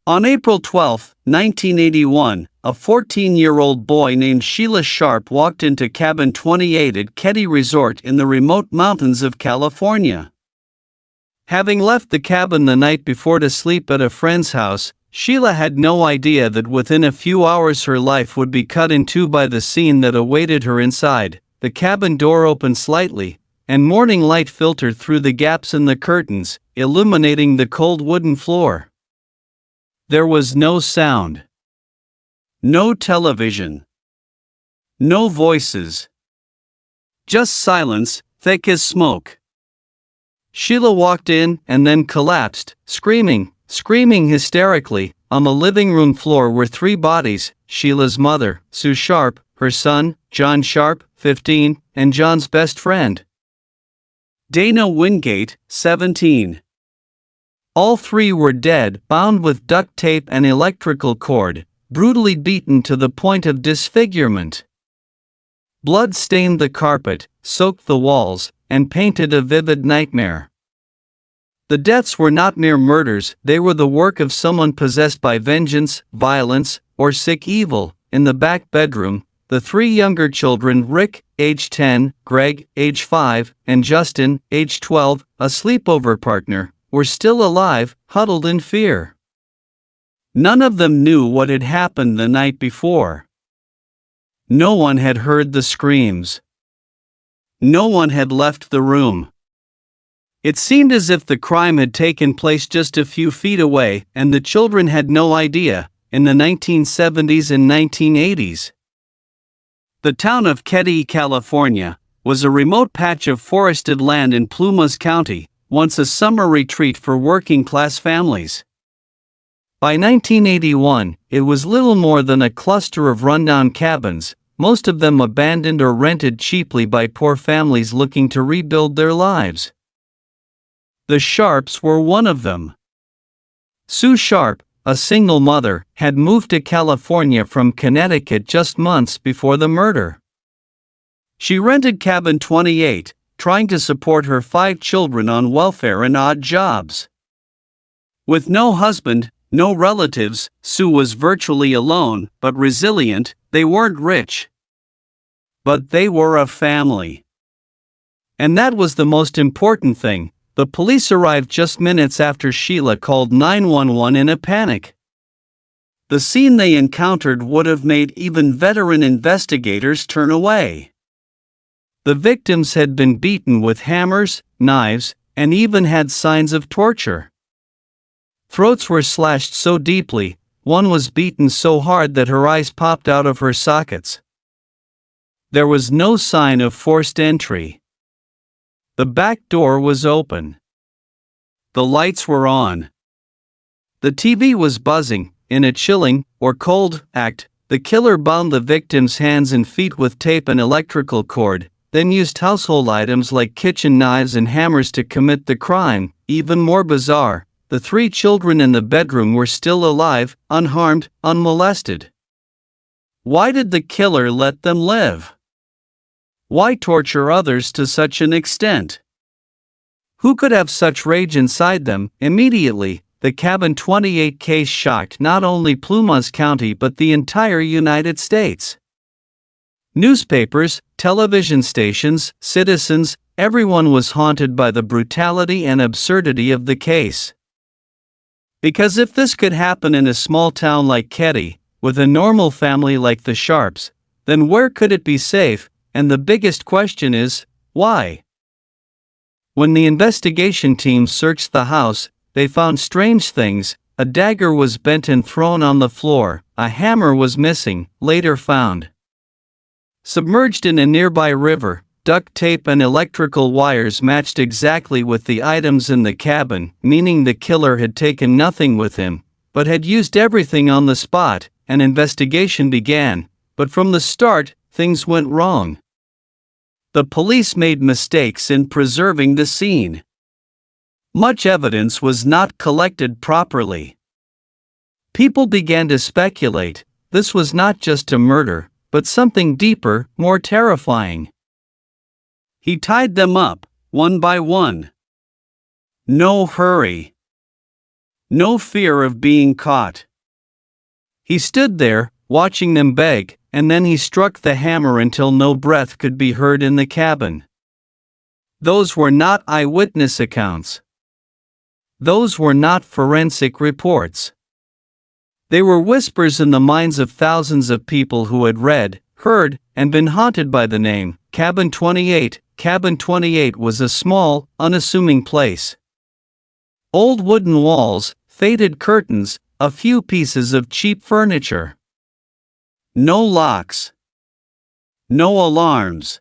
On April 12, 1981, a 14-year-old boy named Sheila Sharp walked into cabin 28 at Keddie Resort in the remote mountains of California. Having left the cabin the night before to sleep at a friend's house, Sheila had no idea that within a few hours her life would be cut in two by the scene that awaited her inside. The cabin door opened slightly, and morning light filtered through the gaps in the curtains, illuminating the cold wooden floor. There was no sound. No television. No voices. Just silence, thick as smoke. Sheila walked in and then collapsed, screaming hysterically. On the living room floor were three bodies: Sheila's mother, Sue Sharp, her son, John Sharp, 15, and John's best friend, Dana Wingate, 17. All three were dead, bound with duct tape and electrical cord, brutally beaten to the point of disfigurement. Blood stained the carpet, soaked the walls, and painted a vivid nightmare. The deaths were not mere murders, they were the work of someone possessed by vengeance, violence, or sick evil. In the back bedroom, the three younger children, Rick, age 10, Greg, age 5, and Justin, age 12, a sleepover partner, were still alive, huddled in fear. None of them knew what had happened the night before. No one had heard the screams. No one had left the room. It seemed as if the crime had taken place just a few feet away, and the children had no idea. In the 1970s and 1980s, the town of Keddie, California, was a remote patch of forested land in Plumas County, once a summer retreat for working-class families. By 1981, it was little more than a cluster of rundown cabins, most of them abandoned or rented cheaply by poor families looking to rebuild their lives. The Sharps were one of them. Sue Sharp, a single mother, had moved to California from Connecticut just months before the murder. She rented cabin 28, trying to support her 5 children on welfare and odd jobs. With no husband, no relatives, Sue was virtually alone, but resilient. They weren't rich, but they were a family. And that was the most important thing. The police arrived just minutes after Sheila called 911 in a panic. The scene they encountered would have made even veteran investigators turn away. The victims had been beaten with hammers, knives, and even had signs of torture. Throats were slashed so deeply, one was beaten so hard that her eyes popped out of her sockets. There was no sign of forced entry. The back door was open. The lights were on. The TV was buzzing. In a chilling, or cold, act, the killer bound the victim's hands and feet with tape and electrical cord, then used household items like kitchen knives and hammers to commit the crime. Even more bizarre, the 3 children in the bedroom were still alive, unharmed, unmolested. Why did the killer let them live? Why torture others to such an extent? Who could have such rage inside them? Immediately, the cabin 28 case shocked not only Plumas County but the entire United States. Newspapers, television stations, citizens, everyone was haunted by the brutality and absurdity of the case. Because if this could happen in a small town like Keddie, with a normal family like the Sharps, then where could it be safe? And the biggest question is, why? When the investigation team searched the house, they found strange things. A dagger was bent and thrown on the floor, a hammer was missing, later found submerged in a nearby river. Duct tape and electrical wires matched exactly with the items in the cabin, meaning the killer had taken nothing with him, but had used everything on the spot. An investigation began, but from the start, things went wrong. The police made mistakes in preserving the scene. Much evidence was not collected properly. People began to speculate this was not just a murder, but something deeper, more terrifying. He tied them up, one by one. No hurry. No fear of being caught. He stood there, watching them beg, and then he struck the hammer until no breath could be heard in the cabin. Those were not eyewitness accounts. Those were not forensic reports. They were whispers in the minds of thousands of people who had read, heard, and been haunted by the name, Cabin 28. Cabin 28 was a small, unassuming place. Old wooden walls, faded curtains, a few pieces of cheap furniture. No locks. No alarms.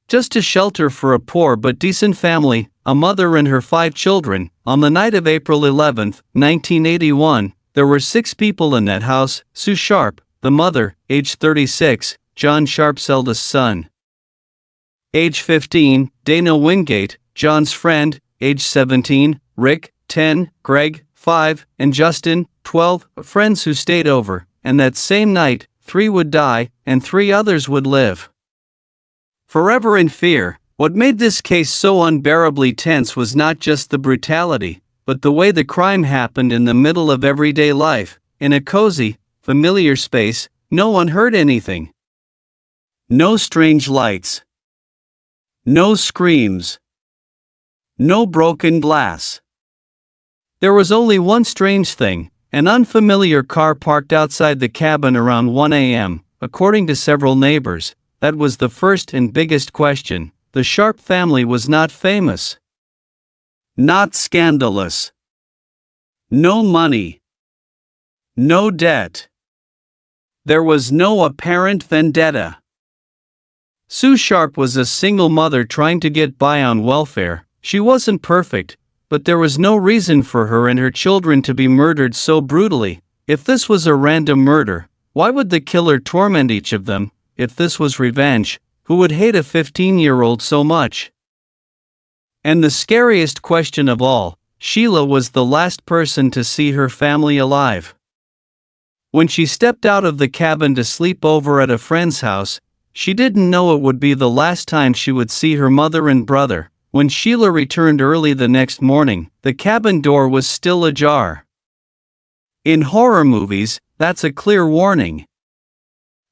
Just a shelter for a poor but decent family, a mother and her 5 children. On the night of April 11, 1981, there were 6 people in that house: Sue Sharp, the mother, age 36, John Sharp's eldest son. Age 15, Dana Wingate, John's friend, age 17, Rick, 10, Greg, 5, and Justin, 12, friends who stayed over, and that same night, 3 would die, and 3 others would live. Forever in fear, what made this case so unbearably tense was not just the brutality, but the way the crime happened in the middle of everyday life, in a cozy, familiar space. No one heard anything. No strange lights. No screams. No broken glass. There was only one strange thing: an unfamiliar car parked outside the cabin around 1 a.m., according to several neighbors. That was the first and biggest question. The Sharp family was not famous. Not scandalous. No money. No debt. There was no apparent vendetta. Sue Sharp was a single mother trying to get by on welfare. She wasn't perfect, but there was no reason for her and her children to be murdered so brutally. If this was a random murder, why would the killer torment each of them? If this was revenge, who would hate a 15-year-old so much? And the scariest question of all, Sheila was the last person to see her family alive. When she stepped out of the cabin to sleep over at a friend's house, she didn't know it would be the last time she would see her mother and brother. When Sheila returned early the next morning, the cabin door was still ajar. In horror movies, that's a clear warning.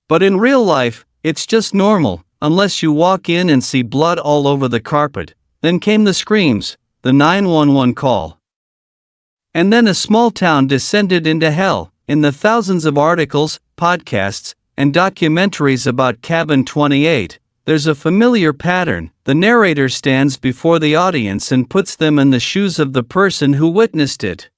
But in real life, it's just normal, unless you walk in and see blood all over the carpet. Then came the screams, the 911 call. And then a small town descended into hell. In the thousands of articles, podcasts, and documentaries about Cabin 28, there's a familiar pattern. The narrator stands before the audience and puts them in the shoes of the person who witnessed it.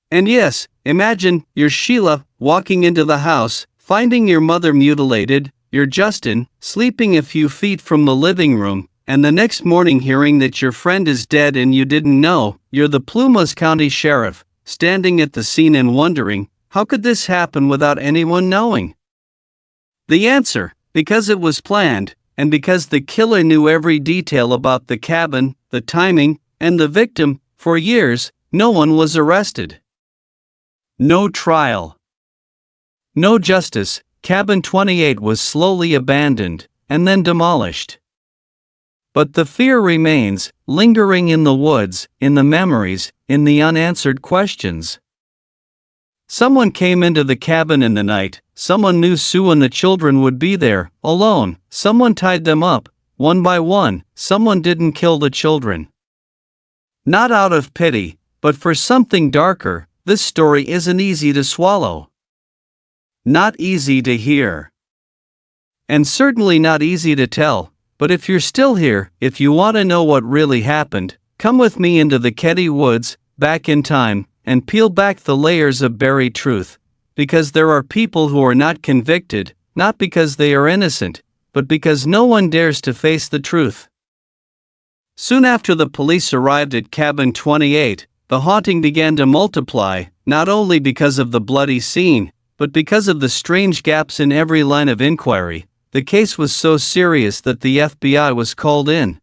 And yes, imagine, you're Sheila, walking into the house, finding your mother mutilated, you're Justin, sleeping a few feet from the living room, and the next morning hearing that your friend is dead and you didn't know. You're the Plumas County Sheriff, standing at the scene and wondering, how could this happen without anyone knowing? The answer: because it was planned, and because the killer knew every detail about the cabin, the timing, and the victim. For years, no one was arrested. No trial. No justice. Cabin 28 was slowly abandoned, and then demolished. But the fear remains, lingering in the woods, in the memories, in the unanswered questions. Someone came into the cabin in the night. Someone knew Sue and the children would be there, alone. Someone tied them up, one by one. Someone didn't kill the children. Not out of pity, but for something darker. This story isn't easy to swallow. Not easy to hear. And certainly not easy to tell. But if you're still here, if you want to know what really happened, come with me into the Keddie woods, back in time, and peel back the layers of buried truth. Because there are people who are not convicted, not because they are innocent, but because no one dares to face the truth. Soon after the police arrived at Cabin 28, the haunting began to multiply, not only because of the bloody scene, but because of the strange gaps in every line of inquiry. The case was so serious that the FBI was called in.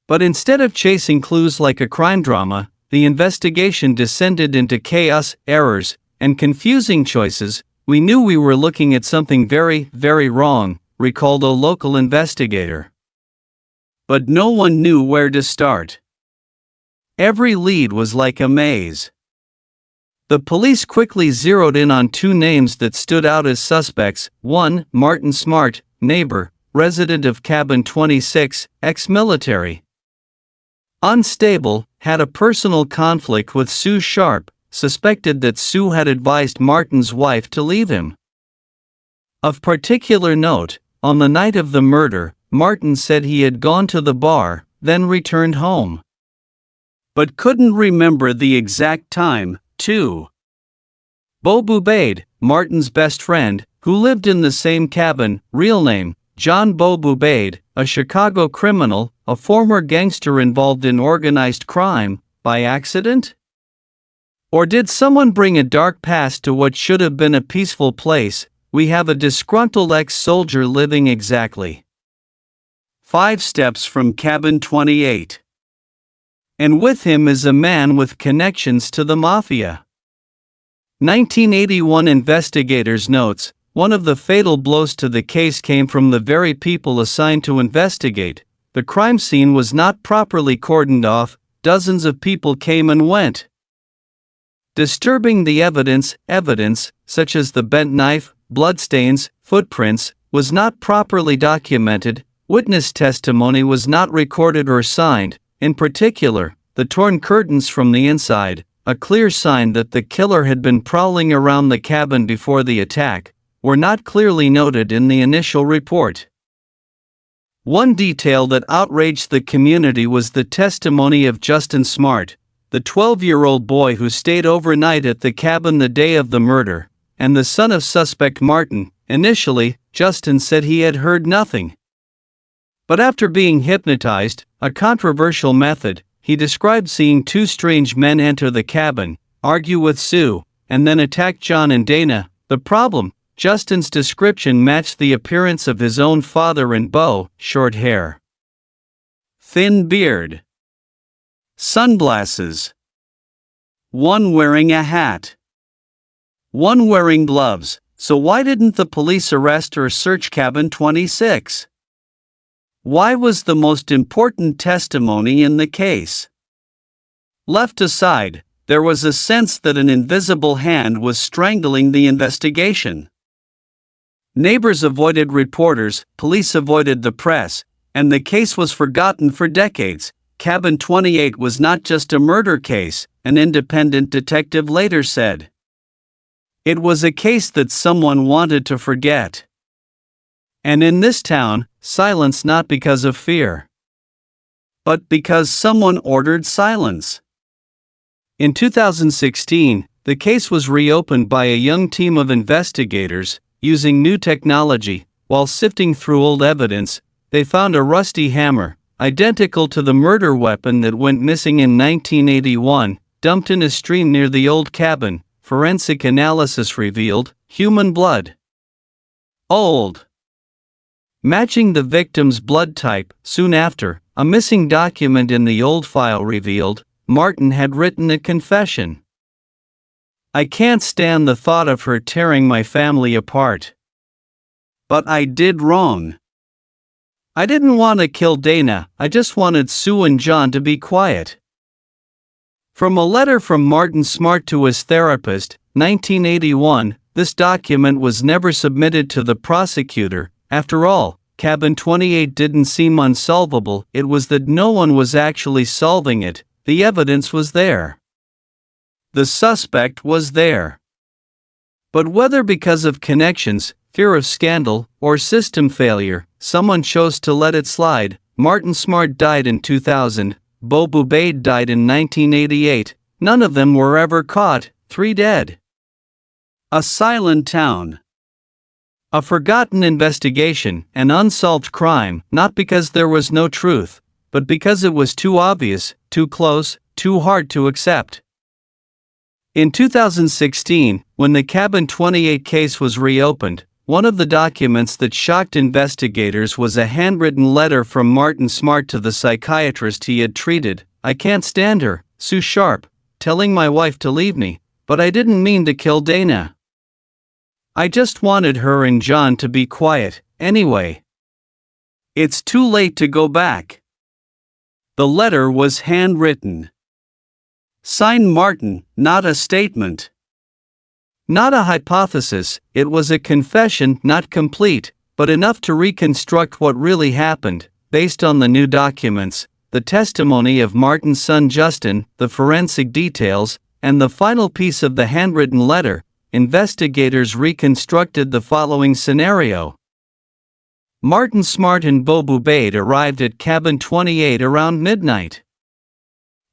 But instead of chasing clues like a crime drama, the investigation descended into chaos, errors, and confusing choices. We knew we were looking at something very, very wrong, recalled a local investigator. But no one knew where to start. Every lead was like a maze. The police quickly zeroed in on two names that stood out as suspects. 1. Martin Smart, neighbor, resident of cabin 26, ex-military. Unstable, had a personal conflict with Sue Sharp, suspected that Sue had advised Martin's wife to leave him. Of particular note, on the night of the murder, Martin said he had gone to the bar, then returned home. But couldn't remember the exact time. 2. Bo Bubaid, Martin's best friend, who lived in the same cabin, real name, John Bo Bubaid, a Chicago criminal, a former gangster involved in organized crime, by accident? Or did someone bring a dark past to what should have been a peaceful place? We have a disgruntled ex-soldier living exactly 5 steps from cabin 28. And with him is a man with connections to the mafia. 1981 investigators notes, one of the fatal blows to the case came from the very people assigned to investigate. The crime scene was not properly cordoned off, dozens of people came and went. Disturbing the evidence, such as the bent knife, bloodstains, footprints, was not properly documented, witness testimony was not recorded or signed. In particular, the torn curtains from the inside, a clear sign that the killer had been prowling around the cabin before the attack, were not clearly noted in the initial report. One detail that outraged the community was the testimony of Justin Smart, the 12-year-old boy who stayed overnight at the cabin the day of the murder, and the son of suspect Martin. Initially, Justin said he had heard nothing. But after being hypnotized, a controversial method, he described seeing two strange men enter the cabin, argue with Sue, and then attack John and Dana. The problem, Justin's description matched the appearance of his own father and Bo: short hair, thin beard, sunglasses, one wearing a hat, one wearing gloves. So why didn't the police arrest or search cabin 26? Why was the most important testimony in the case left aside? There was a sense that an invisible hand was strangling the investigation. Neighbors avoided reporters, police avoided the press, and the case was forgotten for decades. Cabin 28 was not just a murder case, an independent detective later said. It was a case that someone wanted to forget. And in this town, silence not because of fear, but because someone ordered silence. In 2016, the case was reopened by a young team of investigators. Using new technology, while sifting through old evidence, they found a rusty hammer, identical to the murder weapon that went missing in 1981, dumped in a stream near the old cabin. Forensic analysis revealed human blood. Old. Matching the victim's blood type. Soon after, a missing document in the old file revealed Martin had written a confession. I can't stand the thought of her tearing my family apart. But I did wrong. I didn't want to kill Dana, I just wanted Sue and John to be quiet. From a letter from Martin Smart to his therapist, 1981, this document was never submitted to the prosecutor. After all, cabin 28 didn't seem unsolvable, it was that no one was actually solving it. The evidence was there. The suspect was there. But whether because of connections, fear of scandal, or system failure, someone chose to let it slide. Martin Smart died in 2000, Bo Bubaid died in 1988, none of them were ever caught, 3 dead. A silent town. A forgotten investigation, an unsolved crime, not because there was no truth, but because it was too obvious, too close, too hard to accept. In 2016, when the cabin 28 case was reopened, one of the documents that shocked investigators was a handwritten letter from Martin Smart to the psychiatrist he had treated. I can't stand her, Sue Sharp, telling my wife to leave me, but I didn't mean to kill Dana. I just wanted her and John to be quiet, anyway. It's too late to go back. The letter was handwritten. Signed Martin, not a statement. Not a hypothesis, it was a confession, not complete, but enough to reconstruct what really happened, based on the new documents, the testimony of Martin's son Justin, the forensic details, and the final piece of the handwritten letter. Investigators reconstructed the following scenario. Martin Smart and Beau Bubaid arrived at Cabin 28 around midnight.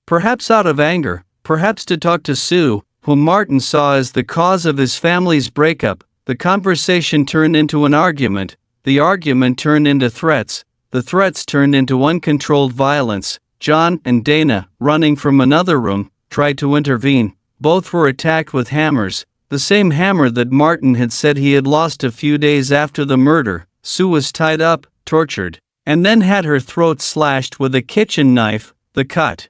Perhaps out of anger, perhaps to talk to Sue, whom Martin saw as the cause of his family's breakup. The conversation turned into an argument, the argument turned into threats, the threats turned into uncontrolled violence. John and Dana, running from another room, tried to intervene. Both were attacked with hammers, the same hammer that Martin had said he had lost a few days after the murder. Sue was tied up, tortured, and then had her throat slashed with a kitchen knife. The cut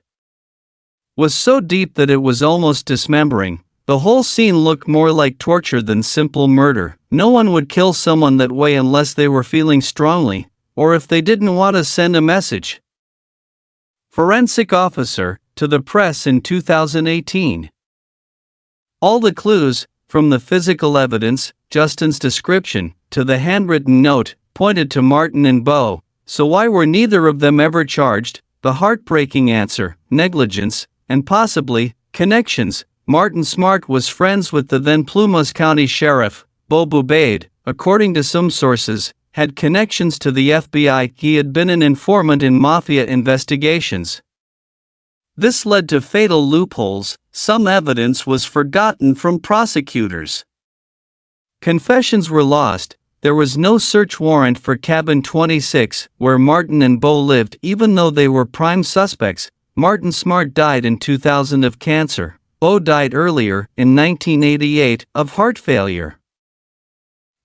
was so deep that it was almost dismembering. The whole scene looked more like torture than simple murder. No one would kill someone that way unless they were feeling strongly, or if they didn't want to send a message. Forensic officer, to the press in 2018. All the clues, from the physical evidence, Justin's description, to the handwritten note, pointed to Martin and Beau. So why were neither of them ever charged? The heartbreaking answer: negligence, and possibly connections. Martin Smart was friends with the then Plumas County Sheriff. Beau Bubaid, according to some sources, had connections to the FBI. He had been an informant in mafia investigations. This led to fatal loopholes. Some evidence was forgotten from prosecutors. Confessions were lost. There was no search warrant for Cabin 26, where Martin and Beau lived, even though they were prime suspects. Martin Smart died in 2000 of cancer. Beau died earlier, in 1988, of heart failure.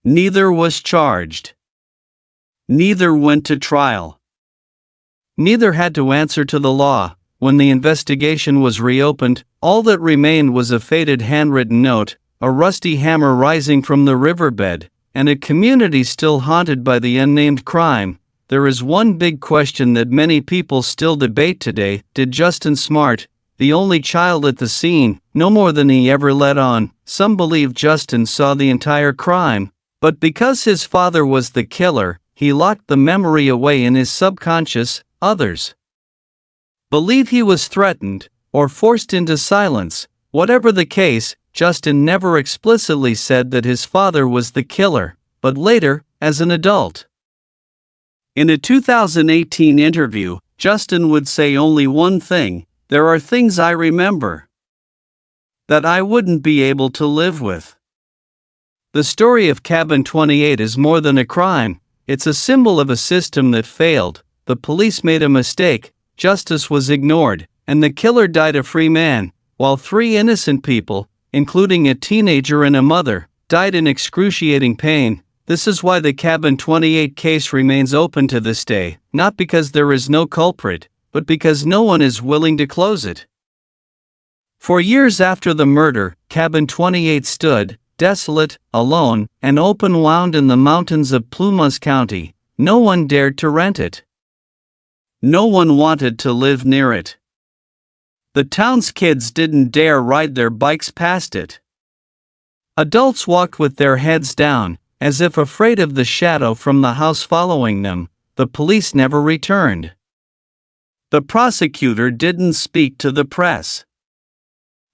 Neither was charged. Neither went to trial. Neither had to answer to the law. When the investigation was reopened, all that remained was a faded handwritten note, a rusty hammer rising from the riverbed, and a community still haunted by the unnamed crime. There is one big question that many people still debate today: did Justin Smart, the only child at the scene, know more than he ever let on? Some believe Justin saw the entire crime, but because his father was the killer, he locked the memory away in his subconscious. Others believe he was threatened, or forced into silence. Whatever the case, Justin never explicitly said that his father was the killer, but later, as an adult. In a 2018 interview, Justin would say only one thing: "There are things I remember that I wouldn't be able to live with." The story of Cabin 28 is more than a crime. It's a symbol of a system that failed. The police made a mistake, justice was ignored, and the killer died a free man, while 3 innocent people, including a teenager and a mother, died in excruciating pain. This is why the Cabin 28 case remains open to this day, not because there is no culprit, but because no one is willing to close it. For years after the murder, Cabin 28 stood, desolate, alone, and open-wound in the mountains of Plumas County. No one dared to rent it. No one wanted to live near it. The town's kids didn't dare ride their bikes past it. Adults walked with their heads down, as if afraid of the shadow from the house following them. The police never returned. The prosecutor didn't speak to the press.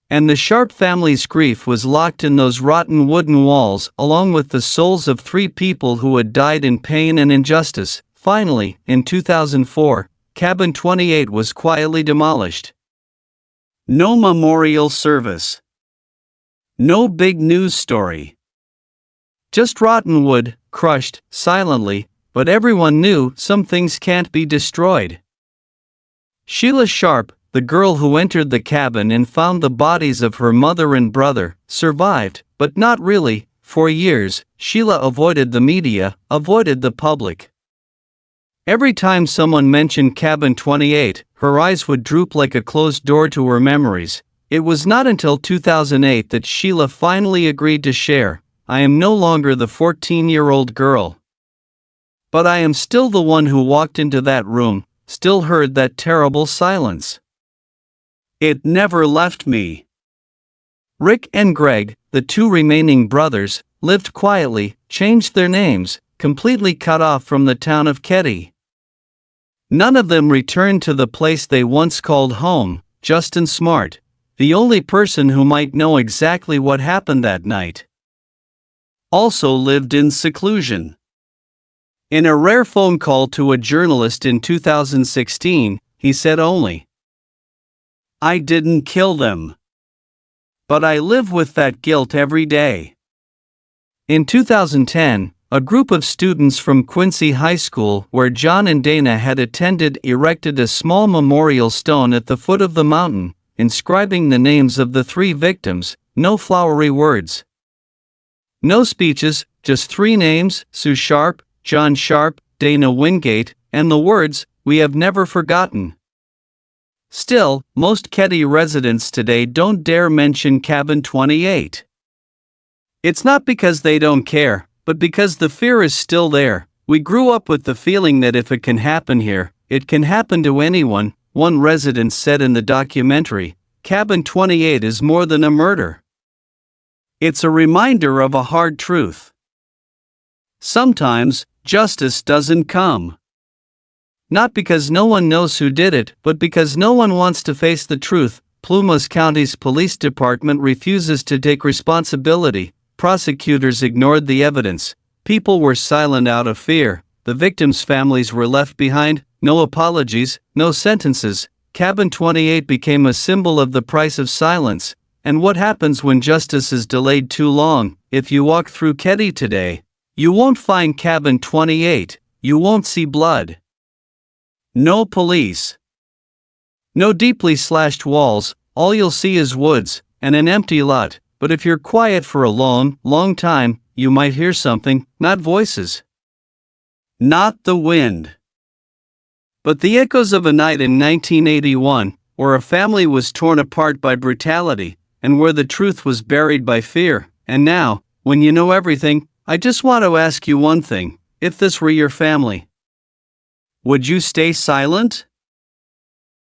And the Sharp family's grief was locked in those rotten wooden walls, along with the souls of 3 people who had died in pain and injustice. Finally, in 2004, Cabin 28 was quietly demolished. No memorial service. No big news story. Just rotten wood, crushed, silently, but everyone knew some things can't be destroyed. Sheila Sharp, the girl who entered the cabin and found the bodies of her mother and brother, survived, but not really. For years, Sheila avoided the media, avoided the public. Every time someone mentioned Cabin 28, her eyes would droop like a closed door to her memories. It was not until 2008 that Sheila finally agreed to share. "I am no longer the 14-year-old girl. But I am still the one who walked into that room, still heard that terrible silence. It never left me. Rick and Greg, the two remaining brothers, lived quietly, changed their names, completely cut off from the town of Keddie. None of them returned to the place they once called home. Justin Smart, the only person who might know exactly what happened that night, also lived in seclusion. In a rare phone call to a journalist in 2016, he said only, "I didn't kill them. But I live with that guilt every day." In 2010, a group of students from Quincy High School, where John and Dana had attended, erected a small memorial stone at the foot of the mountain, inscribing the names of the three victims. No flowery words, no speeches, just three names: Sue Sharp, John Sharp, Dana Wingate, and the words, "We have never forgotten." Still, most Keddie residents today don't dare mention Cabin 28. It's not because they don't care, but because the fear is still there. "We grew up with the feeling that if it can happen here, it can happen to anyone," one resident said in the documentary. Cabin 28 is more than a murder. It's a reminder of a hard truth. Sometimes, justice doesn't come. Not because no one knows who did it, but because no one wants to face the truth. Plumas County's police department refuses to take responsibility. Prosecutors ignored the evidence. People were silent out of fear. The victims' families were left behind. No apologies, no sentences. Cabin 28 became a symbol of the price of silence. And what happens when justice is delayed too long? If you walk through Keddie today, you won't find Cabin 28. You won't see blood. No police. No deeply slashed walls. All you'll see is woods and an empty lot. But if you're quiet for a long, long time, you might hear something, not voices, not the wind, but the echoes of a night in 1981, where a family was torn apart by brutality, and where the truth was buried by fear. And now, when you know everything, I just want to ask you one thing: if this were your family, would you stay silent?